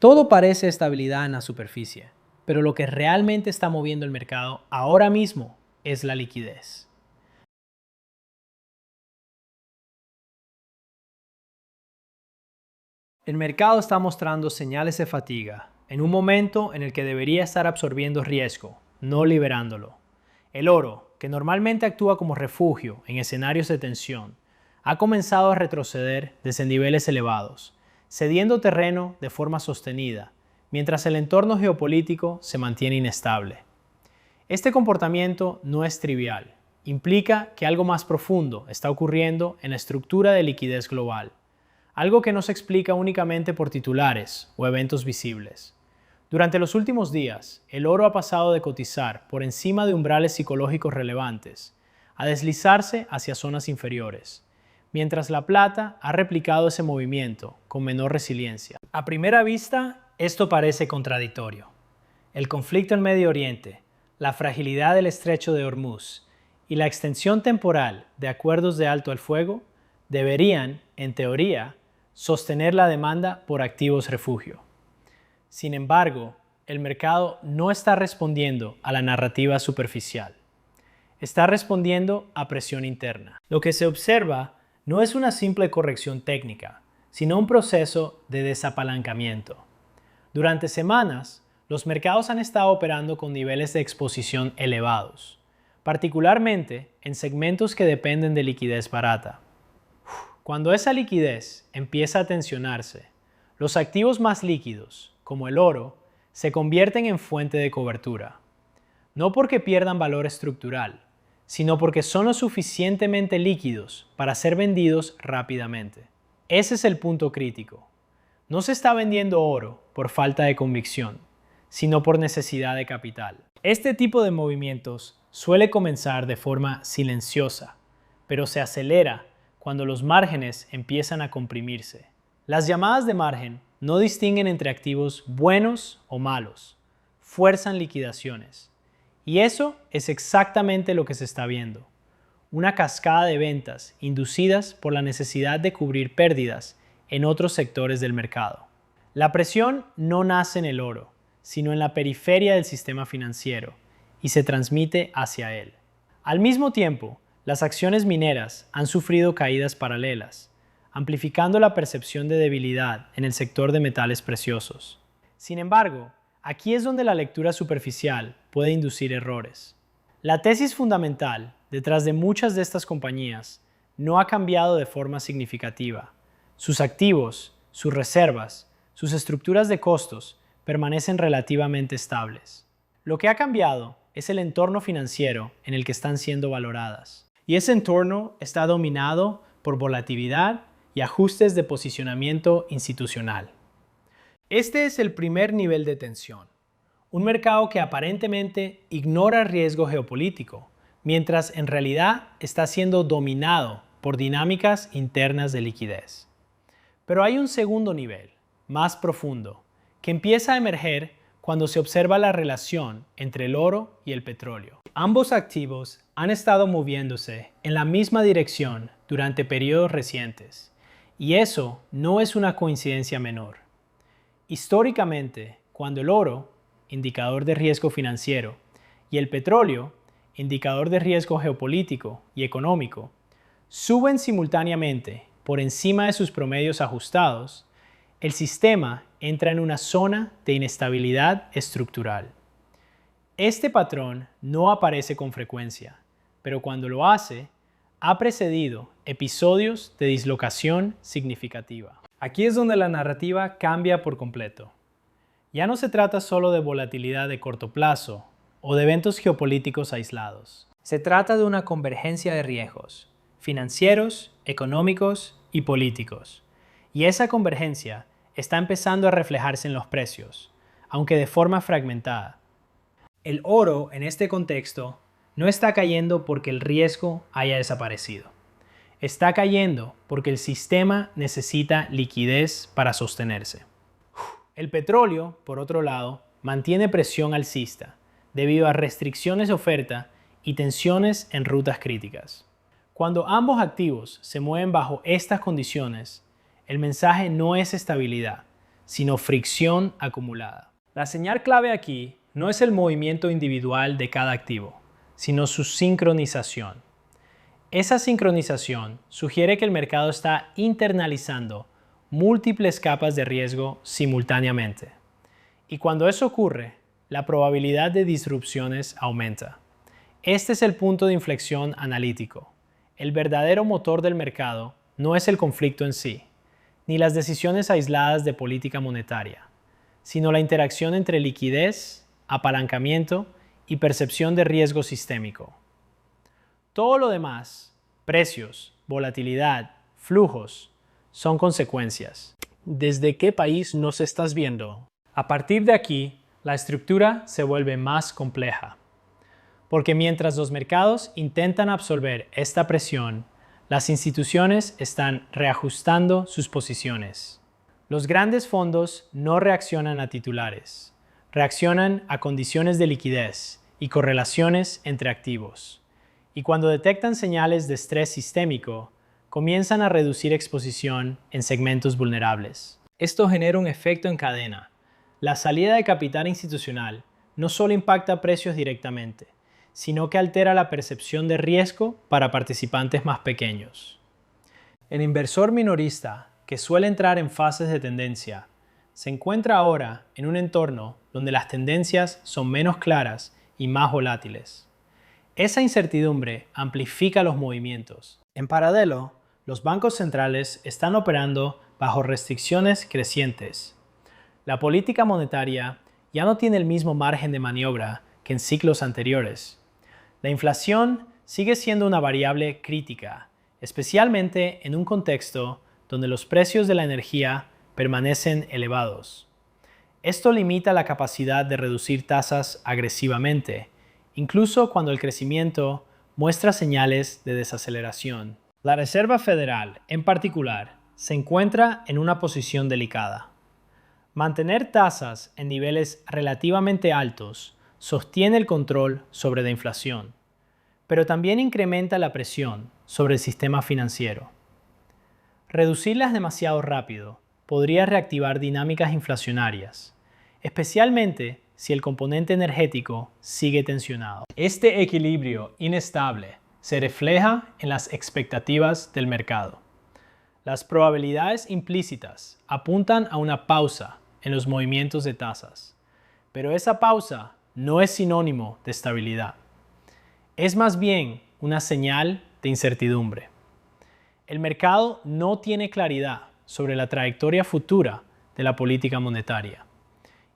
Todo parece estabilidad en la superficie, pero lo que realmente está moviendo el mercado ahora mismo es la liquidez. El mercado está mostrando señales de fatiga, en un momento en el que debería estar absorbiendo riesgo, no liberándolo. El oro, que normalmente actúa como refugio en escenarios de tensión, ha comenzado a retroceder desde niveles elevados, cediendo terreno de forma sostenida, mientras el entorno geopolítico se mantiene inestable. Este comportamiento no es trivial, implica que algo más profundo está ocurriendo en la estructura de liquidez global, algo que no se explica únicamente por titulares o eventos visibles. Durante los últimos días, el oro ha pasado de cotizar por encima de umbrales psicológicos relevantes a deslizarse hacia zonas inferiores, mientras la plata ha replicado ese movimiento con menor resiliencia. A primera vista, esto parece contradictorio. El conflicto en Medio Oriente, la fragilidad del estrecho de Hormuz y la extensión temporal de acuerdos de alto al fuego deberían, en teoría, sostener la demanda por activos refugio. Sin embargo, el mercado no está respondiendo a la narrativa superficial. Está respondiendo a presión interna. Lo que se observa no es una simple corrección técnica, sino un proceso de desapalancamiento. Durante semanas, los mercados han estado operando con niveles de exposición elevados, particularmente en segmentos que dependen de liquidez barata. Cuando esa liquidez empieza a tensionarse, los activos más líquidos, como el oro, se convierten en fuente de cobertura. No porque pierdan valor estructural, sino porque son lo suficientemente líquidos para ser vendidos rápidamente. Ese es el punto crítico. No se está vendiendo oro por falta de convicción, sino por necesidad de capital. Este tipo de movimientos suele comenzar de forma silenciosa, pero se acelera cuando los márgenes empiezan a comprimirse. Las llamadas de margen no distinguen entre activos buenos o malos, fuerzan liquidaciones. Y eso es exactamente lo que se está viendo. Una cascada de ventas inducidas por la necesidad de cubrir pérdidas en otros sectores del mercado. La presión no nace en el oro, sino en la periferia del sistema financiero y se transmite hacia él. Al mismo tiempo, las acciones mineras han sufrido caídas paralelas, amplificando la percepción de debilidad en el sector de metales preciosos. Sin embargo, aquí es donde la lectura superficial puede inducir errores. La tesis fundamental detrás de muchas de estas compañías no ha cambiado de forma significativa. Sus activos, sus reservas, sus estructuras de costos permanecen relativamente estables. Lo que ha cambiado es el entorno financiero en el que están siendo valoradas. Y ese entorno está dominado por volatilidad y ajustes de posicionamiento institucional. Este es el primer nivel de tensión. Un mercado que aparentemente ignora el riesgo geopolítico, mientras en realidad está siendo dominado por dinámicas internas de liquidez. Pero hay un segundo nivel, más profundo, que empieza a emerger cuando se observa la relación entre el oro y el petróleo. Ambos activos han estado moviéndose en la misma dirección durante periodos recientes, y eso no es una coincidencia menor. Históricamente, cuando el oro, indicador de riesgo financiero, y el petróleo, indicador de riesgo geopolítico y económico, suben simultáneamente por encima de sus promedios ajustados, el sistema entra en una zona de inestabilidad estructural. Este patrón no aparece con frecuencia, pero cuando lo hace, ha precedido episodios de dislocación significativa. Aquí es donde la narrativa cambia por completo. Ya no se trata solo de volatilidad de corto plazo o de eventos geopolíticos aislados. Se trata de una convergencia de riesgos financieros, económicos y políticos. Y esa convergencia está empezando a reflejarse en los precios, aunque de forma fragmentada. El oro, en este contexto, no está cayendo porque el riesgo haya desaparecido. Está cayendo porque el sistema necesita liquidez para sostenerse. El petróleo, por otro lado, mantiene presión alcista debido a restricciones de oferta y tensiones en rutas críticas. Cuando ambos activos se mueven bajo estas condiciones, el mensaje no es estabilidad, sino fricción acumulada. La señal clave aquí no es el movimiento individual de cada activo, sino su sincronización. Esa sincronización sugiere que el mercado está internalizando múltiples capas de riesgo simultáneamente. Y cuando eso ocurre, la probabilidad de disrupciones aumenta. Este es el punto de inflexión analítico. El verdadero motor del mercado no es el conflicto en sí, ni las decisiones aisladas de política monetaria, sino la interacción entre liquidez, apalancamiento y percepción de riesgo sistémico. Todo lo demás, precios, volatilidad, flujos, son consecuencias. ¿Desde qué país nos estás viendo? A partir de aquí, la estructura se vuelve más compleja. Porque mientras los mercados intentan absorber esta presión, las instituciones están reajustando sus posiciones. Los grandes fondos no reaccionan a titulares, reaccionan a condiciones de liquidez y correlaciones entre activos. Y cuando detectan señales de estrés sistémico, comienzan a reducir exposición en segmentos vulnerables. Esto genera un efecto en cadena. La salida de capital institucional no solo impacta precios directamente, sino que altera la percepción de riesgo para participantes más pequeños. El inversor minorista, que suele entrar en fases de tendencia, se encuentra ahora en un entorno donde las tendencias son menos claras y más volátiles. Esa incertidumbre amplifica los movimientos. En paralelo, los bancos centrales están operando bajo restricciones crecientes. La política monetaria ya no tiene el mismo margen de maniobra que en ciclos anteriores. La inflación sigue siendo una variable crítica, especialmente en un contexto donde los precios de la energía permanecen elevados. Esto limita la capacidad de reducir tasas agresivamente, incluso cuando el crecimiento muestra señales de desaceleración. La Reserva Federal, en particular, se encuentra en una posición delicada. Mantener tasas en niveles relativamente altos sostiene el control sobre la inflación, pero también incrementa la presión sobre el sistema financiero. Reducirlas demasiado rápido podría reactivar dinámicas inflacionarias, especialmente si el componente energético sigue tensionado. Este equilibrio inestable se refleja en las expectativas del mercado. Las probabilidades implícitas apuntan a una pausa en los movimientos de tasas, pero esa pausa no es sinónimo de estabilidad. Es más bien una señal de incertidumbre. El mercado no tiene claridad sobre la trayectoria futura de la política monetaria,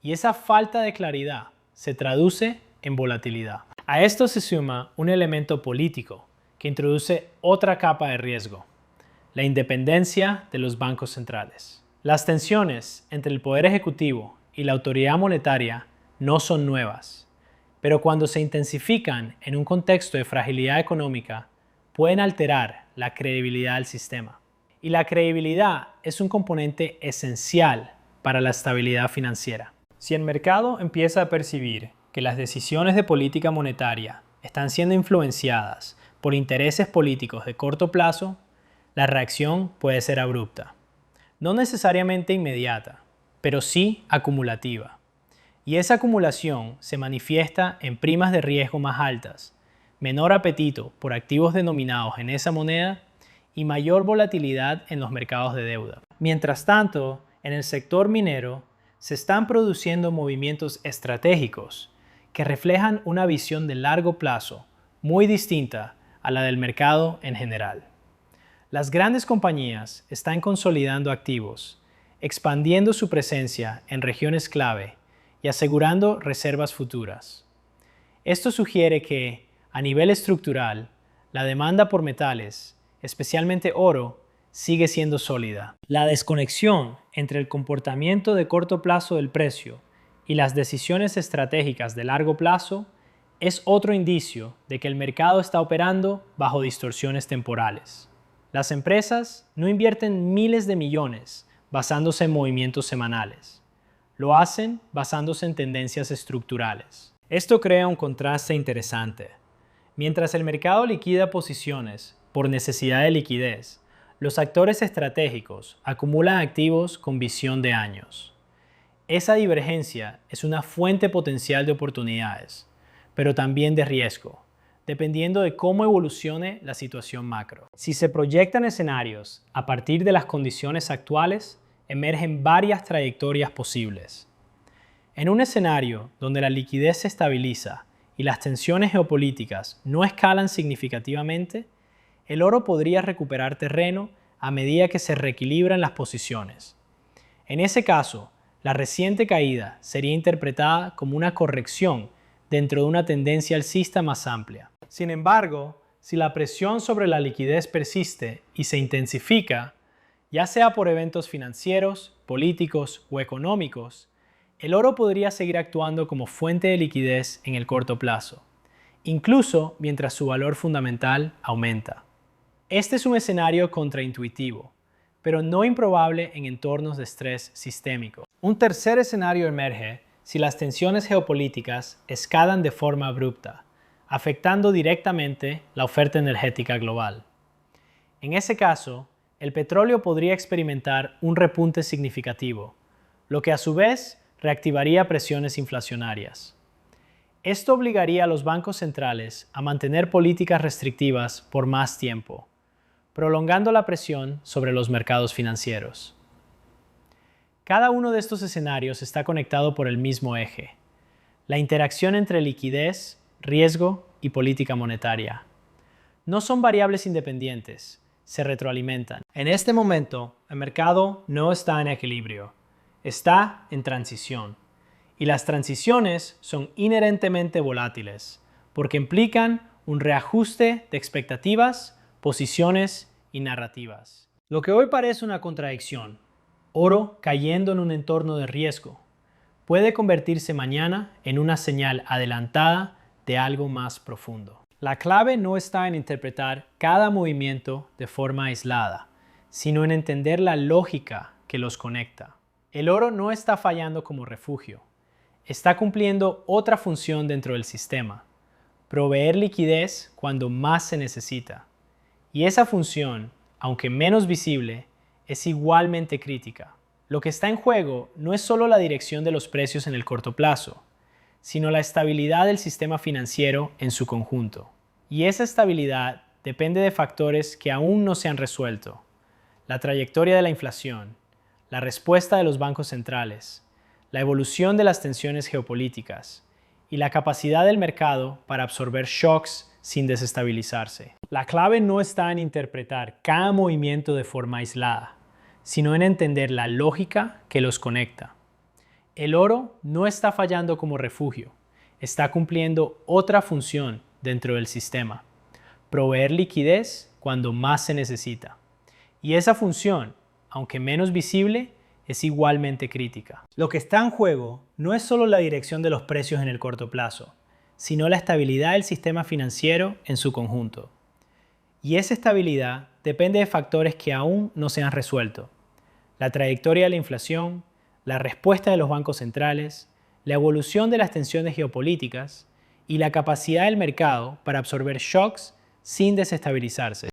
y esa falta de claridad se traduce en volatilidad. A esto se suma un elemento político que introduce otra capa de riesgo: la independencia de los bancos centrales. Las tensiones entre el Poder Ejecutivo y la autoridad monetaria no son nuevas, pero cuando se intensifican en un contexto de fragilidad económica, pueden alterar la credibilidad del sistema. Y la credibilidad es un componente esencial para la estabilidad financiera. Si el mercado empieza a percibir que las decisiones de política monetaria están siendo influenciadas por intereses políticos de corto plazo, la reacción puede ser abrupta. No necesariamente inmediata, pero sí acumulativa. Y esa acumulación se manifiesta en primas de riesgo más altas, menor apetito por activos denominados en esa moneda y mayor volatilidad en los mercados de deuda. Mientras tanto, en el sector minero se están produciendo movimientos estratégicos que reflejan una visión de largo plazo muy distinta a la del mercado en general. Las grandes compañías están consolidando activos, expandiendo su presencia en regiones clave y asegurando reservas futuras. Esto sugiere que, a nivel estructural, la demanda por metales, especialmente oro, sigue siendo sólida. La desconexión entre el comportamiento de corto plazo del precio y las decisiones estratégicas de largo plazo es otro indicio de que el mercado está operando bajo distorsiones temporales. Las empresas no invierten miles de millones basándose en movimientos semanales. Lo hacen basándose en tendencias estructurales. Esto crea un contraste interesante. Mientras el mercado liquida posiciones por necesidad de liquidez, los actores estratégicos acumulan activos con visión de años. Esa divergencia es una fuente potencial de oportunidades, pero también de riesgo, dependiendo de cómo evolucione la situación macro. Si se proyectan escenarios a partir de las condiciones actuales, emergen varias trayectorias posibles. En un escenario donde la liquidez se estabiliza y las tensiones geopolíticas no escalan significativamente, el oro podría recuperar terreno a medida que se reequilibran las posiciones. En ese caso, la reciente caída sería interpretada como una corrección dentro de una tendencia alcista más amplia. Sin embargo, si la presión sobre la liquidez persiste y se intensifica, ya sea por eventos financieros, políticos o económicos, el oro podría seguir actuando como fuente de liquidez en el corto plazo, incluso mientras su valor fundamental aumenta. Este es un escenario contraintuitivo, pero no improbable en entornos de estrés sistémico. Un tercer escenario emerge si las tensiones geopolíticas escalan de forma abrupta, afectando directamente la oferta energética global. En ese caso, el petróleo podría experimentar un repunte significativo, lo que a su vez reactivaría presiones inflacionarias. Esto obligaría a los bancos centrales a mantener políticas restrictivas por más tiempo, prolongando la presión sobre los mercados financieros. Cada uno de estos escenarios está conectado por el mismo eje: la interacción entre liquidez, riesgo y política monetaria. No son variables independientes, se retroalimentan. En este momento, el mercado no está en equilibrio, está en transición. Y las transiciones son inherentemente volátiles, porque implican un reajuste de expectativas, posiciones y narrativas. Lo que hoy parece una contradicción, oro cayendo en un entorno de riesgo, puede convertirse mañana en una señal adelantada de algo más profundo. La clave no está en interpretar cada movimiento de forma aislada, sino en entender la lógica que los conecta. El oro no está fallando como refugio, está cumpliendo otra función dentro del sistema: proveer liquidez cuando más se necesita. Y esa función, aunque menos visible, es igualmente crítica. Lo que está en juego no es solo la dirección de los precios en el corto plazo, sino la estabilidad del sistema financiero en su conjunto. Y esa estabilidad depende de factores que aún no se han resuelto: la trayectoria de la inflación, la respuesta de los bancos centrales, la evolución de las tensiones geopolíticas y la capacidad del mercado para absorber shocks sin desestabilizarse. La clave no está en interpretar cada movimiento de forma aislada, sino en entender la lógica que los conecta. El oro no está fallando como refugio, está cumpliendo otra función dentro del sistema: proveer liquidez cuando más se necesita. Y esa función, aunque menos visible, es igualmente crítica. Lo que está en juego no es solo la dirección de los precios en el corto plazo, sino la estabilidad del sistema financiero en su conjunto. Y esa estabilidad depende de factores que aún no se han resuelto: la trayectoria de la inflación, la respuesta de los bancos centrales, la evolución de las tensiones geopolíticas y la capacidad del mercado para absorber shocks sin desestabilizarse.